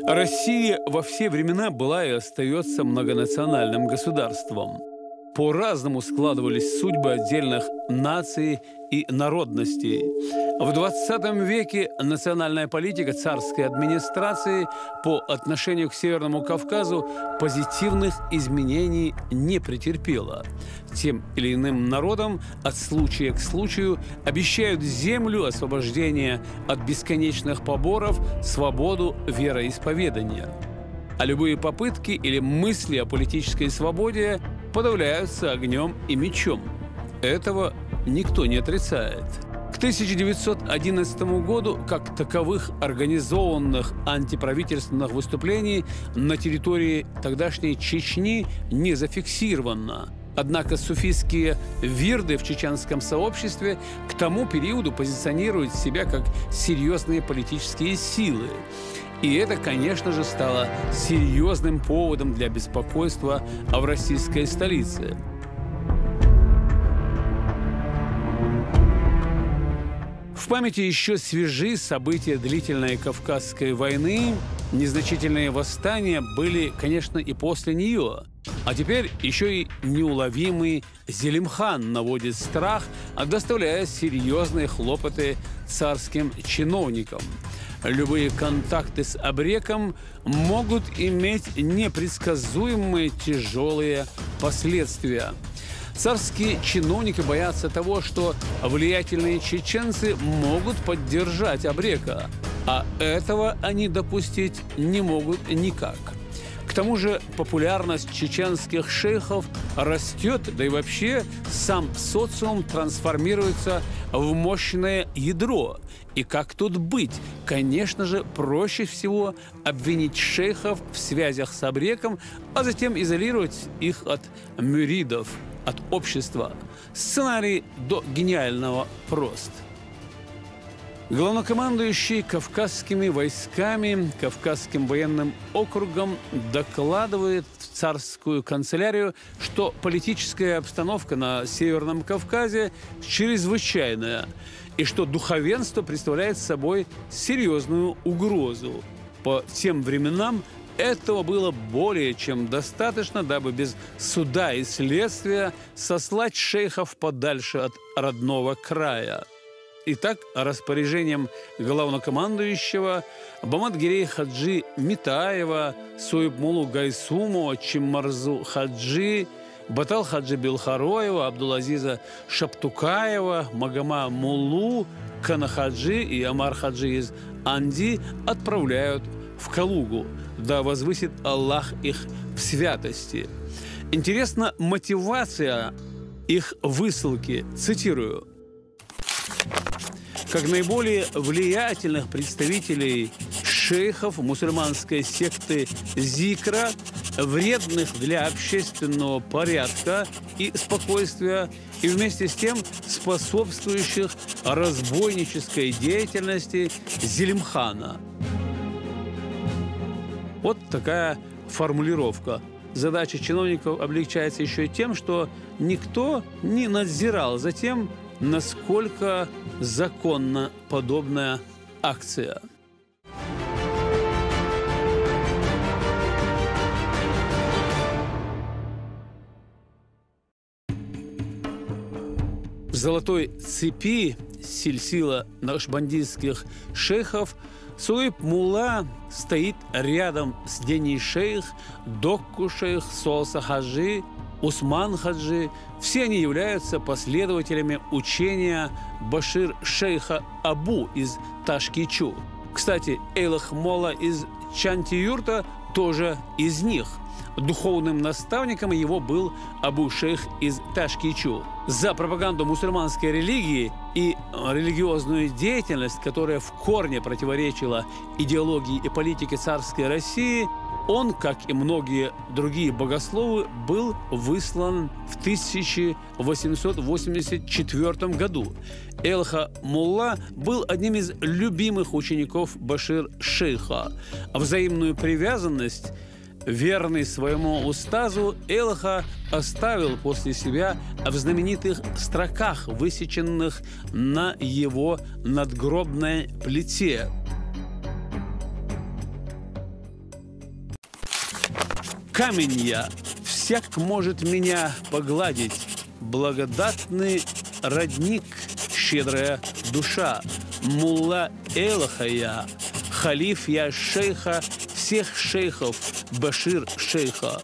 Россия во все времена была и остается многонациональным государством. По-разному складывались судьбы отдельных наций и народностей. В 20 веке национальная политика царской администрации по отношению к Северному Кавказу позитивных изменений не претерпела. Тем или иным народам от случая к случаю обещают землю, освобождение от бесконечных поборов, свободу вероисповедания. А любые попытки или мысли о политической свободе подавляются огнем и мечом. Этого никто не отрицает. К 1911 году как таковых организованных антиправительственных выступлений на территории тогдашней Чечни не зафиксировано. Однако суфийские вирды в чеченском сообществе к тому периоду позиционируют себя как серьезные политические силы. И это, конечно же, стало серьезным поводом для беспокойства в российской столице. В памяти еще свежи события длительной Кавказской войны. Незначительные восстания были, конечно, и после нее. А теперь еще и неуловимый Зелимхан наводит страх, доставляя серьезные хлопоты царским чиновникам. Любые контакты с абреком могут иметь непредсказуемые тяжелые последствия. Царские чиновники боятся того, что влиятельные чеченцы могут поддержать абрека, а этого они допустить не могут никак. К тому же популярность чеченских шейхов растет, да и вообще сам социум трансформируется в мощное ядро. И как тут быть? Конечно же, проще всего обвинить шейхов в связях с абреком, а затем изолировать их от мюридов, от общества. Сценарий до гениального прост. Главнокомандующий Кавказскими войсками, Кавказским военным округом докладывает в царскую канцелярию, что политическая обстановка на Северном Кавказе чрезвычайная и что духовенство представляет собой серьезную угрозу. По тем временам этого было более чем достаточно, дабы без суда и следствия сослать шейхов подальше от родного края. Итак, распоряжением главнокомандующего Бамат-Гирей Хаджи Митаева, Суйб-Мулу Гайсумова, Чиммарзу Хаджи, Батал Хаджи Белхароева, Абдулазиза Шаптукаева, Магома Муллу, Кана Хаджи и Амар Хаджи из Анди отправляют в Калугу, да возвысит Аллах их в святости. Интересна мотивация их высылки. Цитирую. Как наиболее влиятельных представителей шейхов мусульманской секты Зикра, вредных для общественного порядка и спокойствия, и вместе с тем способствующих разбойнической деятельности Зелимхана. Вот такая формулировка. Задача чиновников облегчается еще и тем, что никто не надзирал за тем, насколько законна подобная акция. В золотой цепи сильсила нашбандитских шейхов Суйб-Мулла стоит рядом с Дени-шейх, Докку-шейх, Солса-хаджи, Усман-хаджи. Все они являются последователями учения Башир-шейха Абу из Ташкичу. Кстати, Эйлах-молла из Чанти-юрта тоже из них. Духовным наставником его был Абу-шейх из Ташкичу. За пропаганду мусульманской религии и религиозную деятельность, которая в корне противоречила идеологии и политике царской России, он, как и многие другие богословы, был выслан в 1884 году. Элха-Мулла был одним из любимых учеников Башир-шейха. Взаимную привязанность, верный своему устазу, Элха оставил после себя в знаменитых строках, высеченных на его надгробной плите. камень я, всяк может меня погладить, благодатный родник, щедрая душа, мулла Элаха я, халиф я шейха, всех шейхов, Башир шейха.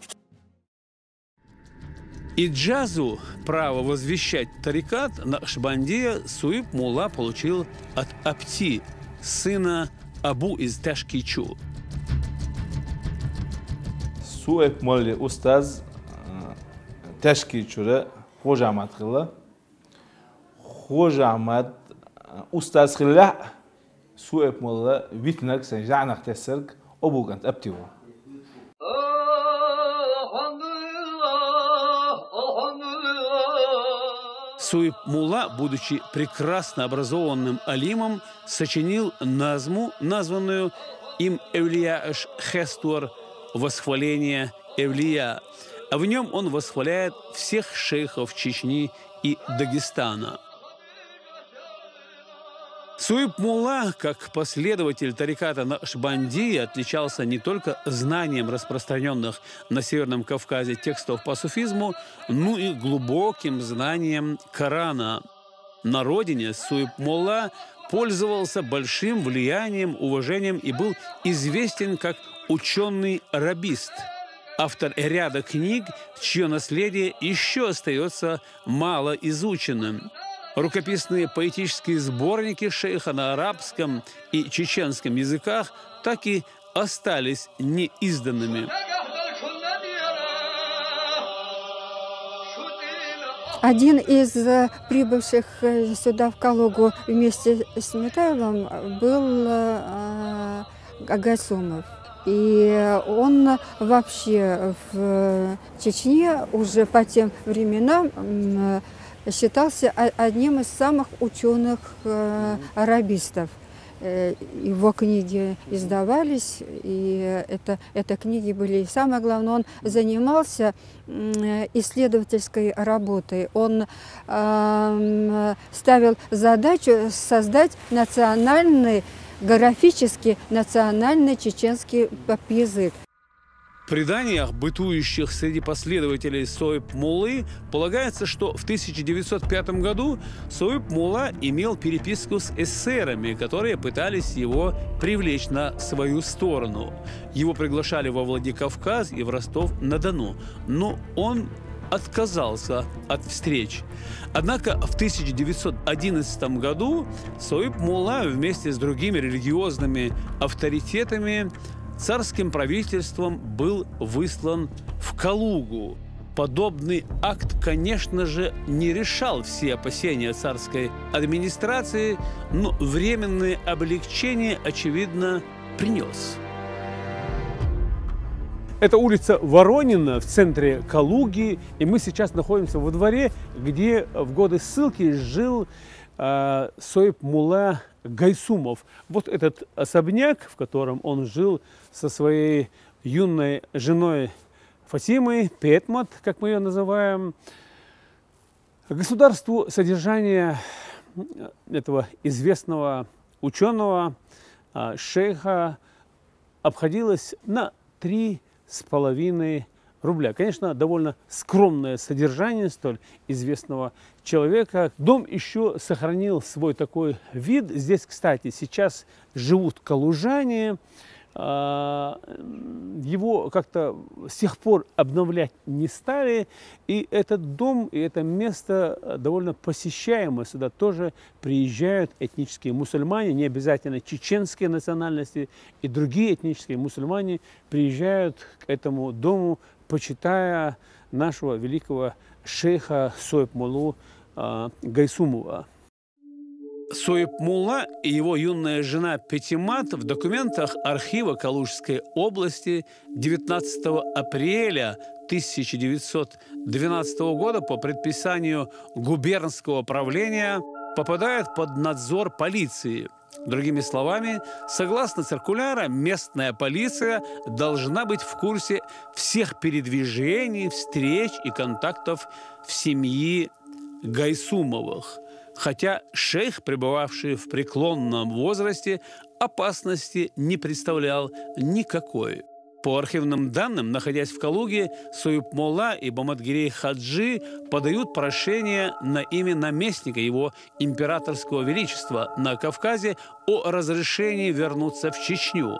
И джазу право возвещать тарикат Накшбандия Суиб Мулла получил от Апти, сына Абу из Ташкичу. Суиб Мулли устаз Ташкичура Хожа Ахмад Хилла. Хожа Ахмад устаз Хилла Суиб Мулла витнак сенжанах тесерк обугант Аптиу. Суиб Мулла, будучи прекрасно образованным алимом, сочинил назму, названную им Эвлия Хестуар, восхваление Эвлия. А в нем он восхваляет всех шейхов Чечни и Дагестана. Суиб Мулла, как последователь тариката Накшбандия, отличался не только знанием распространенных на Северном Кавказе текстов по суфизму, но и глубоким знанием Корана. На родине Суиб Мулла пользовался большим влиянием, уважением и был известен как ученый-арабист, автор ряда книг, чье наследие еще остается малоизученным. Рукописные поэтические сборники шейха на арабском и чеченском языках так и остались неизданными. Один из прибывших сюда в Калугу вместе с Митаевым был Гайсумов. И он вообще в Чечне уже по тем временам считался одним из самых ученых арабистов. Его книги издавались, и это книги были. И самое главное, он занимался исследовательской работой. Он ставил задачу создать графический национальный чеченский язык. В преданиях, бытующих среди последователей Суиб Муллы, полагается, что в 1905 году Суиб Мулла имел переписку с эсерами, которые пытались его привлечь на свою сторону. Его приглашали во Владикавказ и в Ростов-на-Дону, но он отказался от встреч. Однако в 1911 году Суиб Мулла вместе с другими религиозными авторитетами царским правительством был выслан в Калугу. Подобный акт, конечно же, не решал все опасения царской администрации, но временное облегчение, очевидно, принес. Это улица Воронина в центре Калуги, и мы сейчас находимся во дворе, где в годы ссылки жил Суиб Мулла Гайсумов. Вот этот особняк, в котором он жил со своей юной женой Фатимой, Петмат, как мы ее называем. Государству содержание этого известного ученого шейха обходилось на 3,5 рубля. Конечно, довольно скромное содержание столь известного человека. Дом еще сохранил свой такой вид. Здесь, кстати, сейчас живут калужане. Его как-то с тех пор обновлять не стали. И этот дом, и это место довольно посещаемо. Сюда тоже приезжают этнические мусульмане, не обязательно чеченские национальности, и другие этнические мусульмане приезжают к этому дому, почитая нашего великого шейха Суиб Муллу Гайсумова. Суиб Мулла и его юная жена Петимат в документах архива Калужской области 19 апреля 1912 года по предписанию губернского правления попадают под надзор полиции. Другими словами, согласно циркуляра, местная полиция должна быть в курсе всех передвижений, встреч и контактов в семье Гайсумовых. Хотя шейх, пребывавший в преклонном возрасте, опасности не представлял никакой. По архивным данным, находясь в Калуге, Союб Молла и Баматгирей Хаджи подают прошение на имя наместника его императорского величества на Кавказе о разрешении вернуться в Чечню.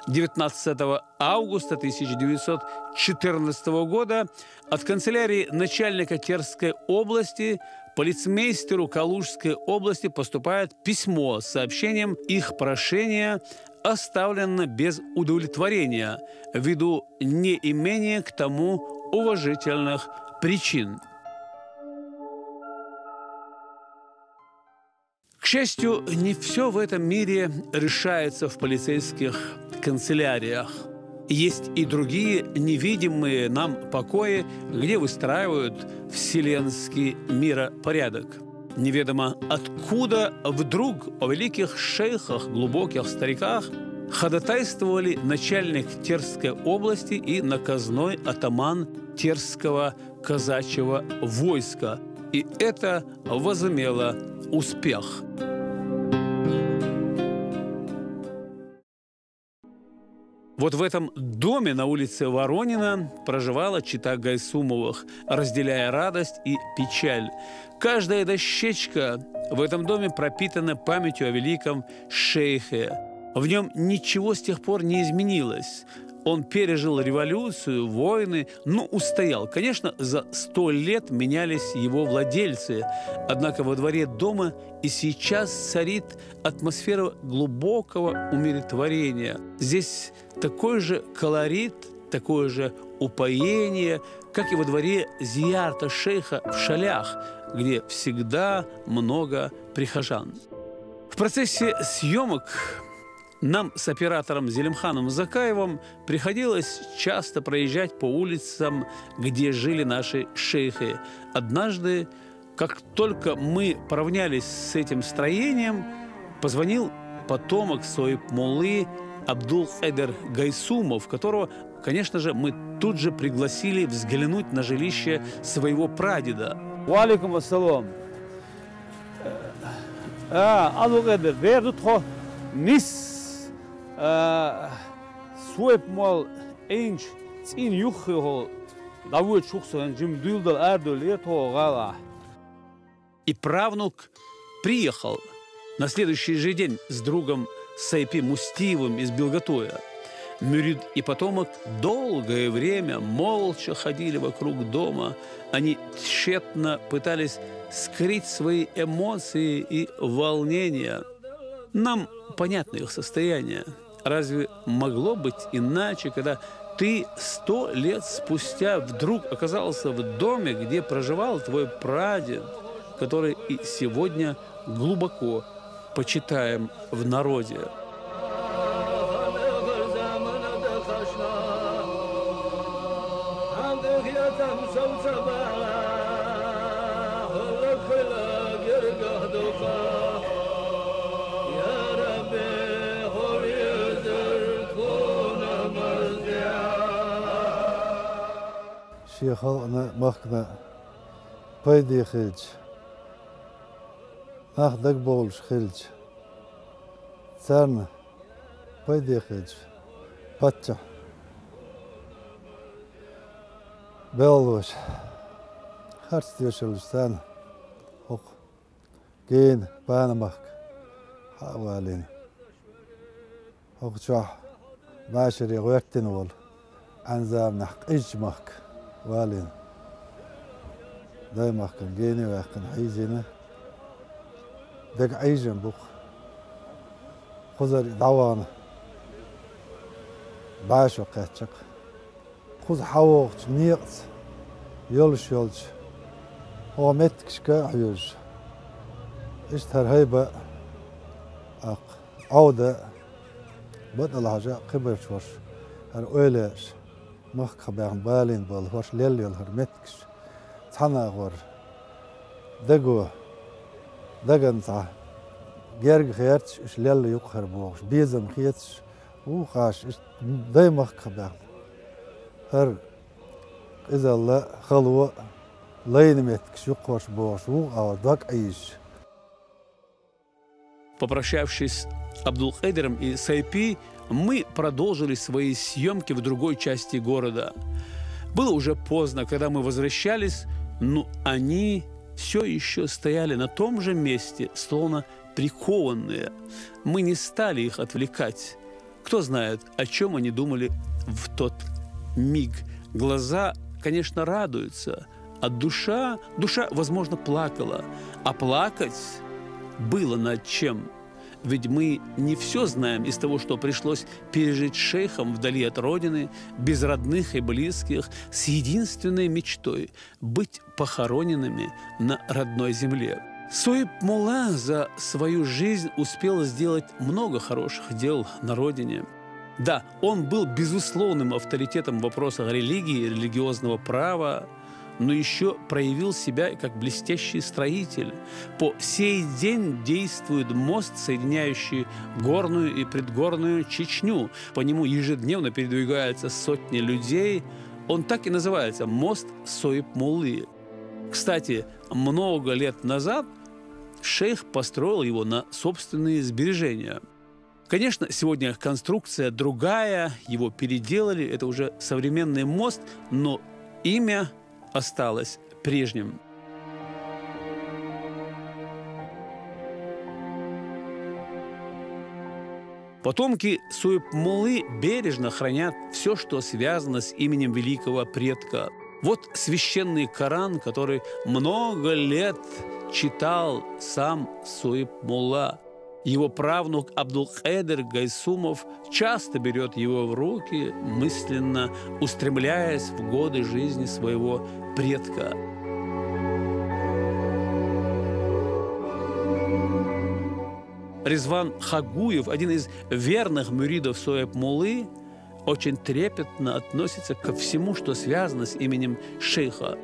19 августа 1914 года от канцелярии начальника Терской области полицмейстеру Калужской области поступает письмо с сообщением их прошения оставлено без удовлетворения ввиду неимения к тому уважительных причин. К счастью, не все в этом мире решается в полицейских канцеляриях. Есть и другие невидимые нам покои, где выстраивают вселенский миропорядок. Неведомо откуда вдруг о великих шейхах, глубоких стариках ходатайствовали начальник Терской области и наказной атаман Терского казачьего войска. И это возымело успех. Вот в этом доме на улице Воронина проживала чета Гайсумовых, разделяя радость и печаль. Каждая дощечка в этом доме пропитана памятью о великом шейхе. В нем ничего с тех пор не изменилось. Он пережил революцию, войны, но устоял. Конечно, за 100 лет менялись его владельцы. Однако во дворе дома и сейчас царит атмосфера глубокого умиротворения. Здесь такой же колорит, такое же упоение, как и во дворе зиярата шейха в Шалях, где всегда много прихожан. В процессе съемок нам с оператором Зелимханом Закаевым приходилось часто проезжать по улицам, где жили наши шейхи. Однажды, как только мы поравнялись с этим строением, позвонил потомок Союб Моллы Абдул-Эдер Гайсумов, которого, конечно же, мы тут же пригласили взглянуть на жилище своего прадеда. Валикум ассалам. Абдул-Эдер, вердутхо нис Союб Молл эйнч цин юххо давует шухсан джим дюлдал ардул ето гала. И правнук приехал на следующий же день с другом Сайпи Мустиевым из Белготоя. Мюрид и потомок долгое время молча ходили вокруг дома. Они тщетно пытались скрыть свои эмоции и волнения. Нам понятно их состояние. Разве могло быть иначе, когда ты 100 лет спустя вдруг оказался в доме, где проживал твой прадед, который и сегодня глубоко почитаем в народе? شيخنا مخنا بايدي خلج ناخدك بولش خلج سارنا بايدي خلج باتشا بيلوش خرج يشلش سان هوك جين بانمك حوالين هوك شاح باشري غويتن وول انزام نحق اجمك والين دايما كان جيني وكان حيزينا دق عيجن بوخ خزر دعوانا باش وقتشق خز حوقت نيقت يولش هو متكش كاحيوج اشتهر هيبة عودة بدل حاجة قبر شوش هالقولش مخ خبرن بالين بالهوش ليل هرمتكش تحنا غور دقن تاع جرج خيرتش اش ليل يقهر بوش بيزم خيتش وخاش داي مخ خبرن هر إذا الله خلوة لين متكش يقهرش بوش او دق عيش Попрощавшись с Абдул-Кадиром и Сайпи, мы продолжили свои съемки в другой части города. Было уже поздно, когда мы возвращались, но они все еще стояли на том же месте, словно прикованные. Мы не стали их отвлекать. Кто знает, о чем они думали в тот миг. Глаза, конечно, радуются, а душа, возможно, плакала. А плакать было над чем. Ведь мы не все знаем из того, что пришлось пережить шейхам вдали от родины, без родных и близких, с единственной мечтой – быть похороненными на родной земле. Соиб Мулла за свою жизнь успел сделать много хороших дел на родине. Да, он был безусловным авторитетом в вопросах религии и религиозного права, но еще проявил себя как блестящий строитель. По сей день действует мост, соединяющий горную и предгорную Чечню. По нему ежедневно передвигаются сотни людей. Он так и называется – мост Соиб Муллы. Кстати, много лет назад шейх построил его на собственные сбережения. Конечно, сегодня конструкция другая, его переделали, это уже современный мост, но имя осталось прежним. Потомки Соиб Муллы бережно хранят все, что связано с именем великого предка. Вот священный Коран, который много лет читал сам Соиб Мулла. Его правнук Абдул-Кадир Гайсумов часто берет его в руки, мысленно устремляясь в годы жизни своего предка. Резван Хагуев, один из верных мюридов Соиб Муллы, очень трепетно относится ко всему, что связано с именем шейха.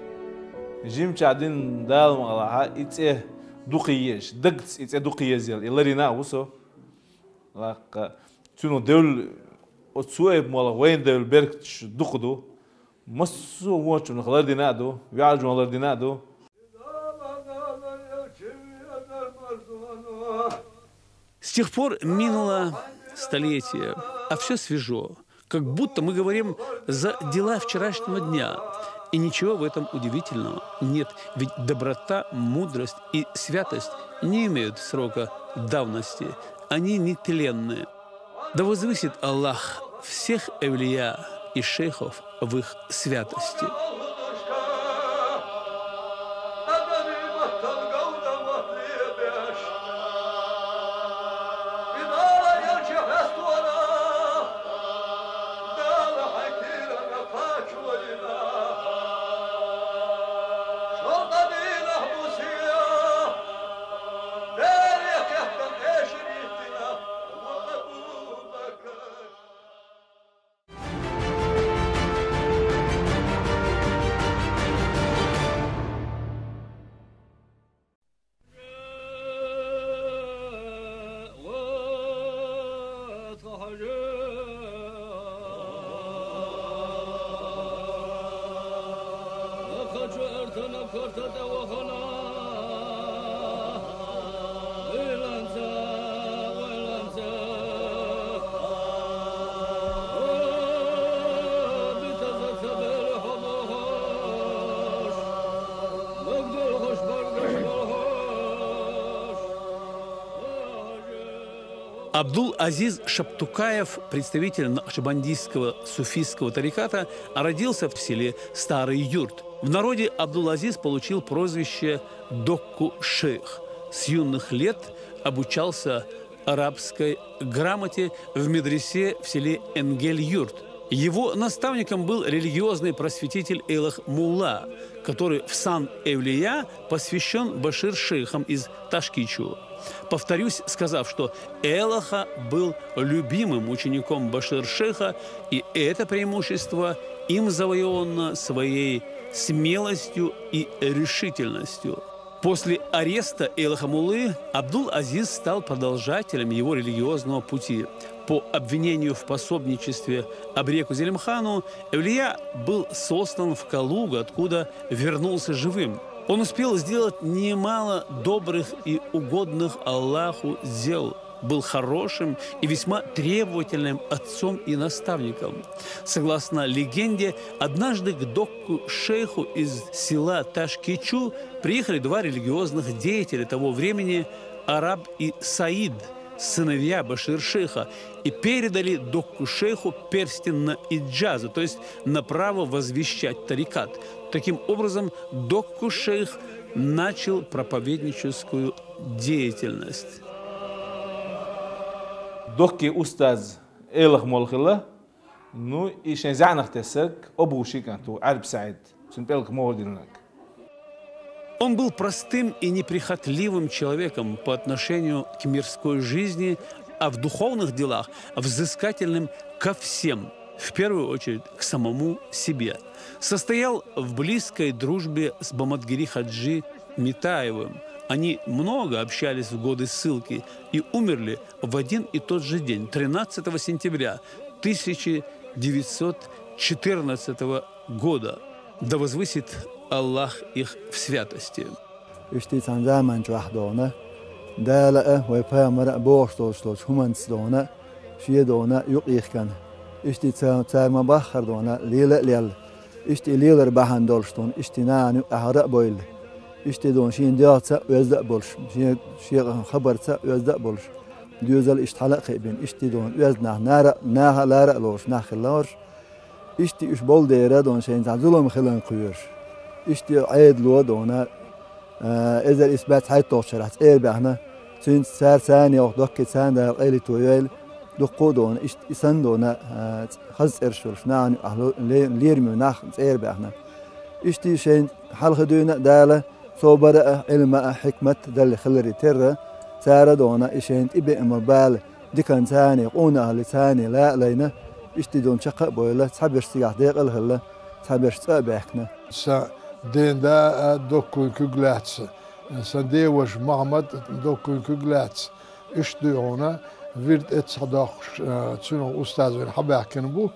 دقيش دقت دقية زيل إلا رينا وسو لاق تونو دول أتسويب مالا وين دول بيركتش دقدو مسو موتشو نخلر دينادو ويعالجو نخلر دينادو. С тех пор минуло столетие, а все свежо, как будто мы говорим за дела вчерашнего дня. И ничего в этом удивительного нет, ведь доброта, мудрость и святость не имеют срока давности, они нетленные. Да возвысит Аллах всех эвлия и шейхов в их святости. Абдул-Азиз Шаптукаев, представитель накшбандийского суфийского тариката, родился в селе Старый Юрт. В народе Абдул-Азиз получил прозвище Докку-шейх. С юных лет обучался арабской грамоте в медресе в селе Энгель-Юрт. Его наставником был религиозный просветитель Эйлах Мулла, который в сан Эвлия посвящен Башир-шейхам из Ташкичу. Повторюсь, сказав, что Элаха был любимым учеником Башир-шейха, и это преимущество им завоевано своей смелостью и решительностью. После ареста Эйлаха Муллы Абдул-Азиз стал продолжателем его религиозного пути. По обвинению в пособничестве Абреку Зелимхану, Эвлия был сослан в Калугу, откуда вернулся живым. Он успел сделать немало добрых и угодных Аллаху дел, был хорошим и весьма требовательным отцом и наставником. Согласно легенде, однажды к Докку-шейху из села Ташкичу приехали два религиозных деятеля того времени, Араб и Саид, сыновья Башир-шейха, и передали Докку-шейху перстень на иджазу, то есть на право возвещать тарикат. Таким образом, Докку-шейх начал проповедническую деятельность. Докки устаз элах молхила, ну и шензанах тесек обушиканту Араб Саид, сунпелк молдинак. Он был простым и неприхотливым человеком по отношению к мирской жизни, а в духовных делах взыскательным ко всем, в первую очередь к самому себе. Состоял в близкой дружбе с Бамадгири Хаджи Митаевым. Они много общались в годы ссылки и умерли в один и тот же день, 13 сентября 1914 года. Да возвысит Аллах их в святости. İşte don şeyin diyatsa özde buluş, şey habersa özde buluş. Düzel iştihala kaybın, işte don özne nâha lara loş, nâhlar. İşte üç bol değere don şeyin zulüm kılan kuyur. İşte aydlo dona ezel isbat hayt toşrat. Bahna, çünkü sersen yok dokki sen de eli toyel. Dokku don işte isan dona haz erşulş, nâni ahlo lirmi nah bahna. İşte şeyin halkı düğüne dâle. صوبر علم حكمة دل خلري ترى ساردونا إشين إبي إمبال دكان ثاني قونا لثاني لا لينا إشتدون شقة بويلا تحبش سياح ديق الهلا تحبش تابعكنا. سا دين دا دوكو كجلاتس سا ديوش محمد دوكو كجلاتس إشتدونا فيرد إتصدق تسونو أستاذ وين حباكن بو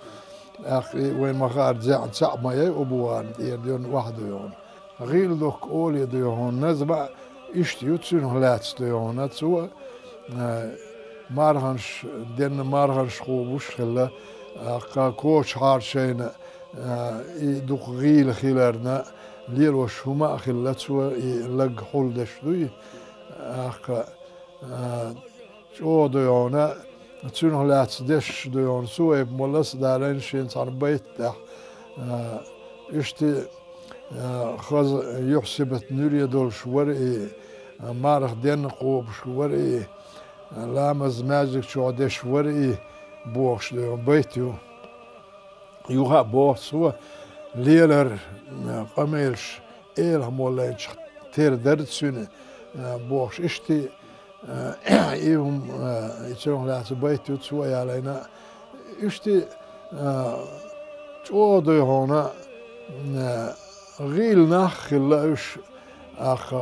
أخي وين مغار زعن سعماي أبوان ديون واحد يوم. غير دوك أولي ديون نزبع إشتيو تسون هلاتس ديون تسوى مارهنش دين مارهنش خوبوش خلا كوش هارشين دوك غيل خيلرنا ليل وشهما خلا تسوى لق حول دشدوي شو ديون تسون هلاتس دش ديون سوى بمولس دارين شين صار بيت تح إشتي خز يحسبت نوري دول شوري مارخ دين قوب شوري لامز ماجك شو شوري بوش بيتيو يوها بوش هو ليلر قميلش إله مولانش تير درد سنة بوش إشتي إيهم يتسون لات بيتيو تسوي علينا إشتي شو دي هنا غيل نخ اللوش أخ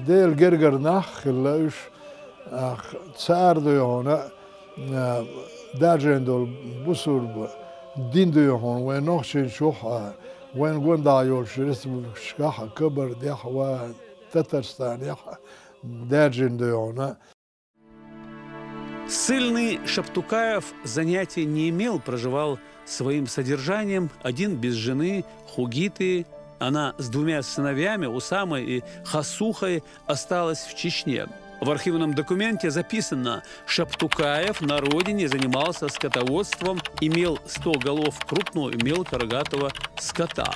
ديل جرجر نخ اللوش أخ تسار ديونا داجين دول بسور دين ديوهون وين نخشين شوحة وين قندا يولش رسم شكاحة كبر ديح وتترستان يح داجين ديونا. Ссыльный Шаптукаев занятий не имел, проживал своим содержанием, один без жены, Хугиты. Она с двумя сыновьями, Усамой и Хасухой, осталась в Чечне. В архивном документе записано, Шаптукаев на родине занимался скотоводством, имел 100 голов крупного и мелкорогатого скота.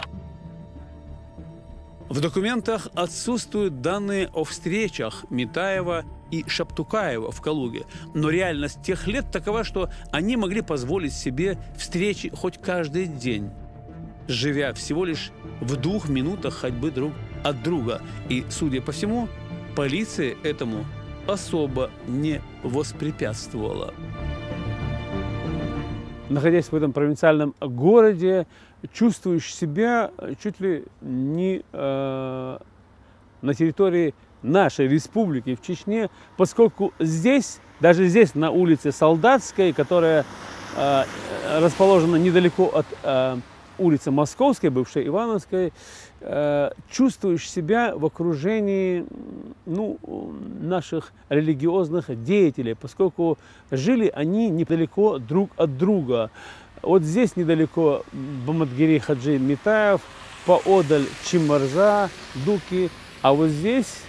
В документах отсутствуют данные о встречах Митаева и Шаптукаева в Калуге. Но реальность тех лет такова, что они могли позволить себе встречи хоть каждый день, живя всего лишь в 2 минутах ходьбы друг от друга. И, судя по всему, полиция этому особо не воспрепятствовала. Находясь в этом провинциальном городе, чувствуешь себя чуть ли не на территории нашей республики в Чечне, поскольку здесь, даже здесь на улице Солдатской, которая расположена недалеко от улице Московской, бывшей Ивановской, чувствуешь себя в окружении наших религиозных деятелей, поскольку жили они недалеко друг от друга. Вот здесь недалеко Бамадгири Хаджи Митаев, поодаль Чимарза, Дуки, а вот здесь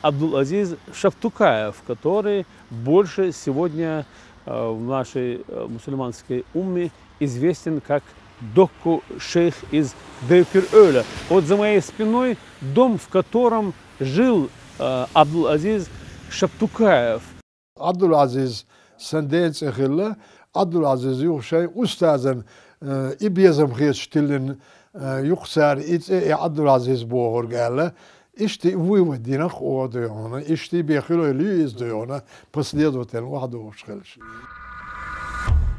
Абдул-Азиз Шафтукаев, который больше сегодня в нашей мусульманской умме известен как Докку шейх из Девкер-Öle. Вот за моей спиной дом, в котором жил Абдул-Азиз Шафтукаев. Abdülaziz senden çekille, Abdülaziz yok şey ustazın ibiyazım geçtilin yoksa Abdülaziz boğur gelle. İşte выводинах o diyorlar. İşte bir хилойлü izliyorlar. Последовательно вахду ушхелш.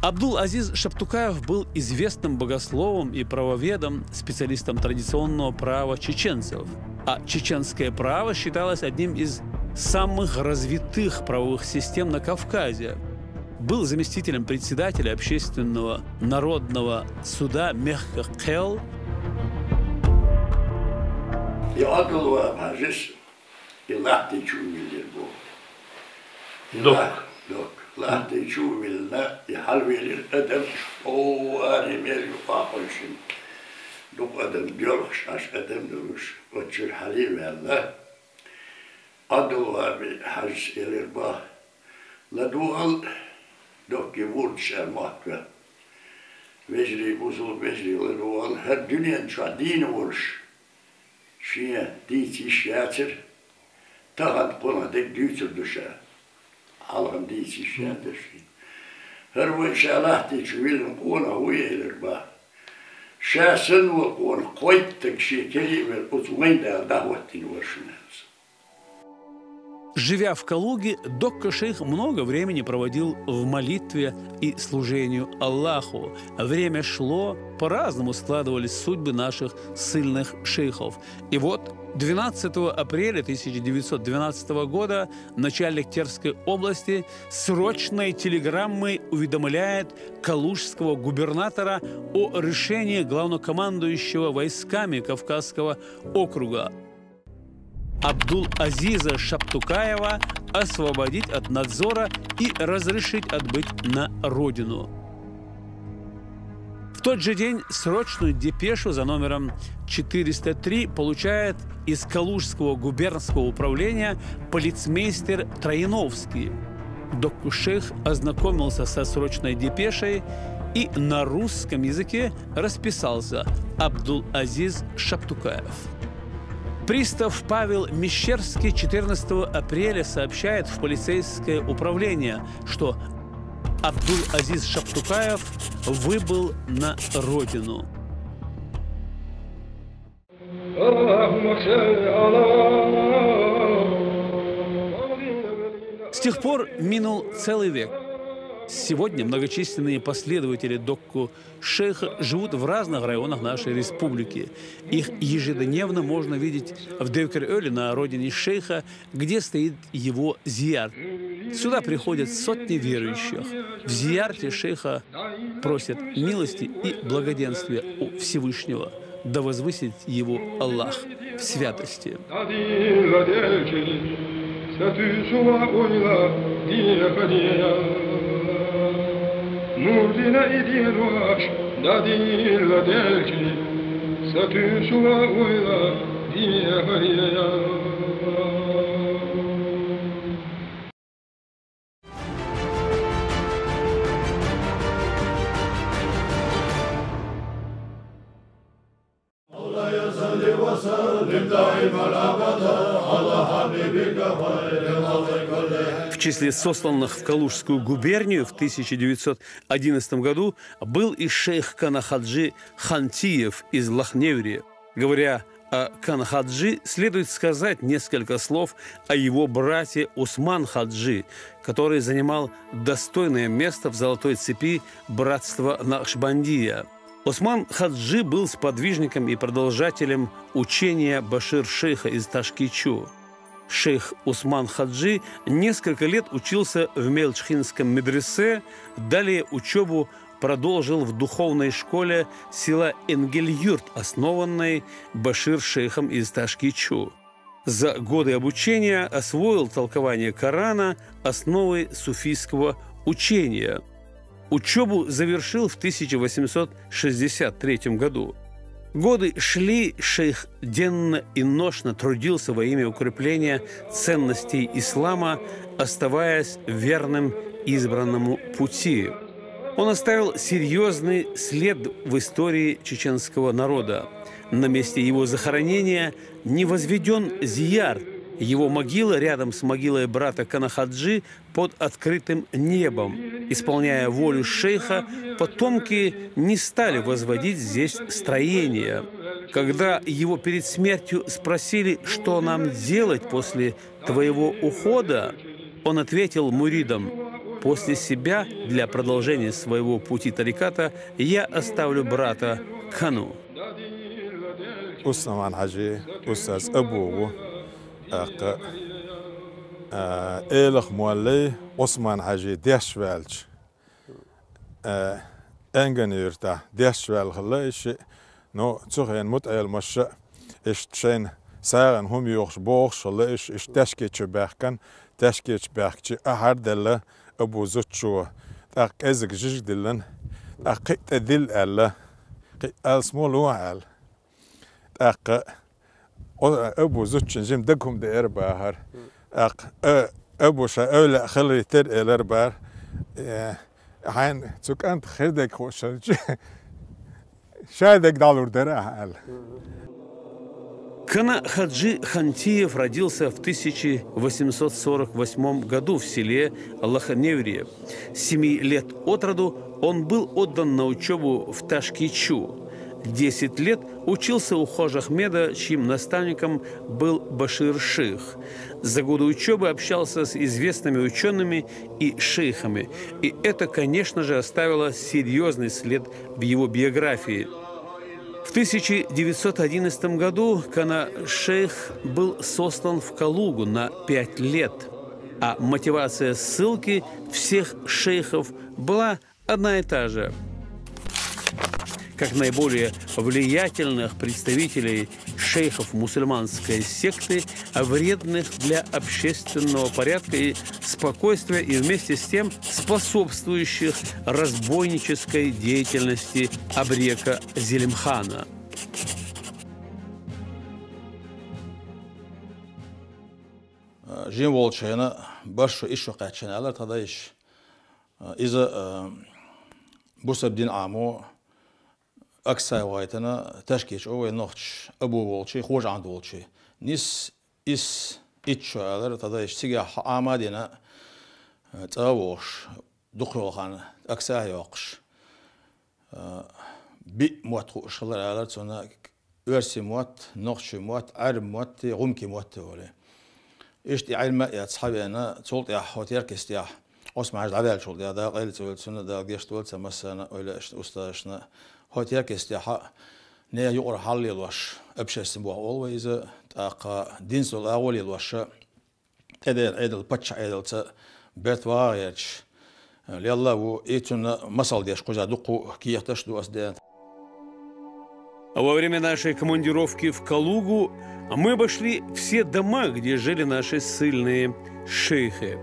Абдул-Азиз Шаптукаев был известным богословом и правоведом, специалистом традиционного права чеченцев. А чеченское право считалось одним из самых развитых правовых систем на Кавказе. Был заместителем председателя общественного народного суда Мехкахел. Lahti çuvilna halvelir adam o arimel yuqaqışın. Dok adam diyormuş aş adam durmuş. Oçul halim Allah. Adullah bir hac elir bah. La dual dokki vurd şermakka. Vecri buzul vecri la dual her dünyanın çadini vuruş. Şiye diti şiyatır. Tahat kona dek dütür düşer. Halkın diysi şiyadır. Her bu şalahti çuvilin kona huyelir ba. Şahsın ve kona koyttık şekeri ve utmayda davetini varşınız. Живя в Калуге, Докка шейх много времени проводил в молитве и служению Аллаху. Время шло, по-разному складывались судьбы наших ссыльных шейхов. И вот 12 апреля 1912 года начальник Терской области срочной телеграммой уведомляет калужского губернатора о решении главнокомандующего войсками Кавказского округа Абдул-Азиза Шаптукаева освободить от надзора и разрешить отбыть на родину. В тот же день срочную депешу за номером 403 получает из Калужского губернского управления полицмейстер Трояновский. Докку шейх ознакомился со срочной депешей и на русском языке расписался: Абдул-Азиз Шаптукаев. Пристав Павел Мещерский 14 апреля сообщает в полицейское управление, что Абдул-Азиз Шаптукаев выбыл на родину. С тех пор минул целый век. Сегодня многочисленные последователи Докку шейха живут в разных районах нашей республики. Их ежедневно можно видеть в Девкер-Öle, на родине шейха, где стоит его зиярт. Сюда приходят сотни верующих. В зиярте шейха просят милости и благоденствия у Всевышнего. Да возвысит его Аллах в святости. Nurdina idiroş dadilla delki satü suva uyla diye hariya. Allah'a salli ve sellim daiman abada ala habibika hayril halqi. В числе сосланных в Калужскую губернию в 1911 году был и шейх Канахаджи Хантиев из Лахневри. Говоря о Канахаджи, следует сказать несколько слов о его брате Усман Хаджи, который занимал достойное место в золотой цепи братства Нахшбандия. Усман Хаджи был сподвижником и продолжателем учения Башир-шейха из Ташкичу. Шейх Усман Хаджи несколько лет учился в Мелчхинском медресе, далее учебу продолжил в духовной школе села Энгель-Юрт, основанной Башир-шейхом из Ташкичу. За годы обучения освоил толкование Корана, основы суфийского учения. Учебу завершил в 1863 году. Годы шли, шейх денно и ношно трудился во имя укрепления ценностей ислама, оставаясь верным избранному пути. Он оставил серьезный след в истории чеченского народа. На месте его захоронения не возведен зиярат. Его могила рядом с могилой брата Канахаджи под открытым небом. Исполняя волю шейха, потомки не стали возводить здесь строения. Когда его перед смертью спросили, что нам делать после твоего ухода, он ответил муридам: после себя для продолжения своего пути тариката я оставлю брата Кану. Осман Хаджи, Устаз Абугу, Элах Муаллей, Осман Хаджи Дешвельч, Энгенюрта Дешвельхлейш, но Цухен Мутайл Маша, Иштшен Сарен Хумюрш Боршлейш, Иштешкетч Беркан, Тешкетч Беркчи, Ахарделла, Абу Зутчу, Так Ezek Жиждиллен, Так Тедил Элла, Алсмолуал, Так أبو زوجين جم دقهم دير باهر أبو شاول خلي تر إلى بار حين سكانت خردك خوش شايدك دالور دراه. Кана Хаджи Хантиев родился в 1848 году в селе Лаханеврия. С 7 лет от роду он был отдан на учебу в Ташкичу. 10 лет учился у Хожа Ахмеда, чьим наставником был Башир-шейх. За годы учебы общался с известными учеными и шейхами. И это, конечно же, оставило серьезный след в его биографии. В 1911 году Кана-шейх был сослан в Калугу на 5 лет. А мотивация ссылки всех шейхов была одна и та же. Как наиболее влиятельных представителей шейхов мусульманской секты, вредных для общественного порядка и спокойствия и вместе с тем способствующих разбойнической деятельности Абрека Зелимхана. Жин волчена башу ишу каченалар тадаиш иза бусабдин амо أكثر وقتنا تشكيش أو نختش أبو والشي خوج عند والشي نس إتشالر تدايش سجى عمادنا تأوش دخول خان أكثر يوقش بي موت شغل على تنا أرسي موت نختش موت عرب موت غمكي موت ولا إيش علم يا صحابي أنا صوت يا حوتير كستيا أسمع العبال شغل يا ده قيل تقول سنة ده قديش تقول مثلا ولا أستاذنا هاتير كستيحة نيا يقرأ حالي الوش أبشر سموه always تاق دينس الأول الوش تدير عيد البتش عيد الت بيتوايرش ليلا وإيتون مسال ديش كوجا دقو كي يحتشدو أسدان. Во время нашей командировки в Калугу мы обошли все дома, где жили наши ссыльные шейхи.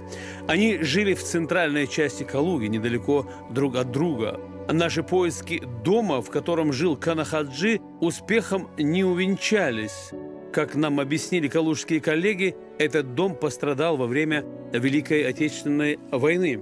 Они жили в центральной части Калуги, недалеко друг от друга. Наши поиски дома, в котором жил Канахаджи, успехом не увенчались. Как нам объяснили калужские коллеги, этот дом пострадал во время Великой Отечественной войны.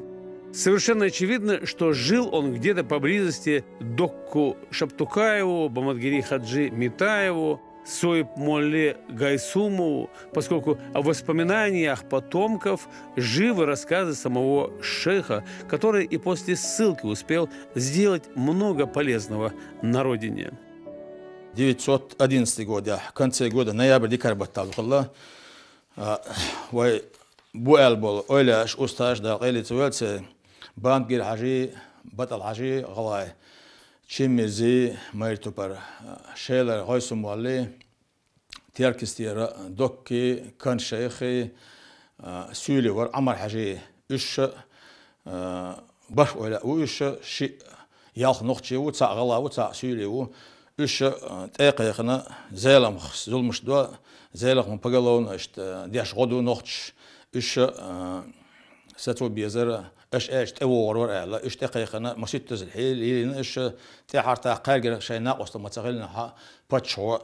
Совершенно очевидно, что жил он где-то поблизости Докку Шаптукаеву, Бамадгири Хаджи Митаеву, Соиб Молле Гайсумову, поскольку в воспоминаниях потомков живы рассказы самого шейха, который и после ссылки успел сделать много полезного на родине. 911 год, в конце года, ноябрь, декабрь, بوال بول أولاش أستاذ دا قيل توالت بامجير حاجي بطل حاجي غلاي تشميزي مايرتوبر شيلر غيسم والي تيركستيرا دوكي كان شيخي سولي ور عمر حاجي إيش باش ولا وإيش شيء ялх нохчеву, ца галаву, ца сюлеву, үш текаяхна зелам зулмушдва, зелах поголовно, дяш году нохч, үш сату безер, ايش تور ورا ايش تقيقنا مسيت تزحيل ايش تحرت قارجر شيء ناقص ما تغلنا باتشو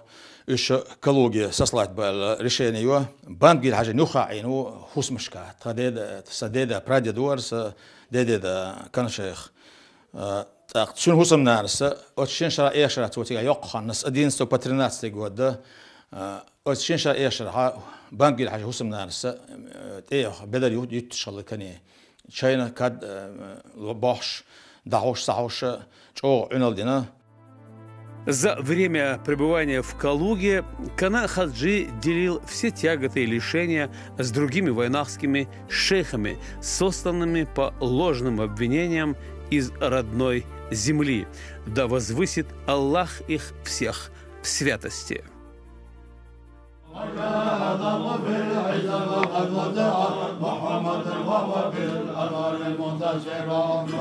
ايش كلوجي سسلات بالريشينيو بانجي الحاجه نوخا عينو خوس مشكا تديد سديد برادي دورس ديد كان شيخ شنو هو سمنارس وتشين شرا ايش شرا توتي يق خنس ادين سو باترينات تيغود وتشين شرا ايش شرا بانجي الحاجه هو سمنارس ايه بدل يتشل كني Чайна кад бахш дахош сахош чо уналдина. За время пребывания в Калуге Кана Хаджи делил все тяготы и лишения с другими вайнахскими шейхами, сосланными по ложным обвинениям из родной земли. Да возвысит Аллах их всех в святости.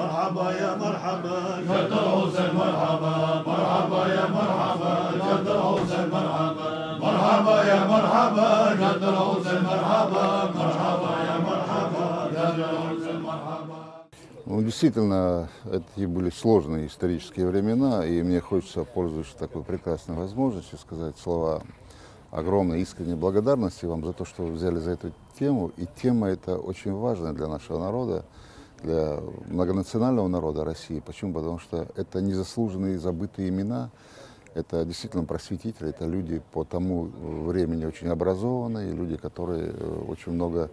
مرحبا يا مرحبا كتر حسين مرحبا مرحبا يا مرحبا كتر حسين مرحبا مرحبا يا مرحبا كتر حسين مرحبا مرحبا يا مرحبا كتر حسين مرحبا. Ну, действительно, это были сложные исторические времена, и мне хочется, пользуясь такой прекрасной возможностью, сказать слова огромной искренней благодарности вам за то, что вы взяли за эту тему. И тема эта очень важная для нашего народа, для многонационального народа России. Почему? Потому что это незаслуженные забытые имена, это действительно просветители, это люди по тому времени очень образованные, люди, которые очень много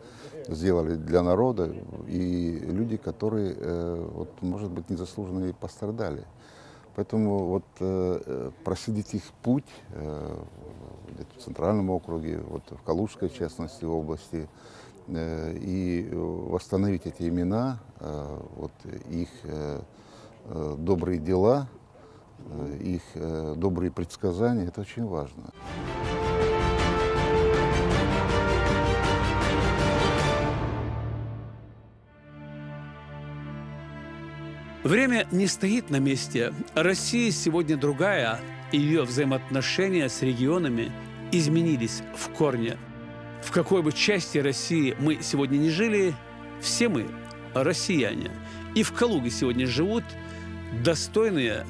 сделали для народа, и люди, которые, вот, может быть, незаслуженно и пострадали. Поэтому вот проследить их путь в Центральном округе, вот в Калужской, в частности, области, и восстановить эти имена, вот их добрые дела, их добрые предсказания, это очень важно. Время не стоит на месте. Россия сегодня другая, и ее взаимоотношения с регионами изменились в корне. В какой бы части России мы сегодня не жили, все мы россияне. И в Калуге сегодня живут достойные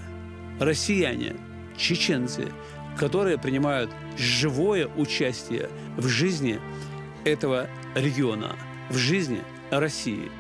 россияне, чеченцы, которые принимают живое участие в жизни этого региона, в жизни России.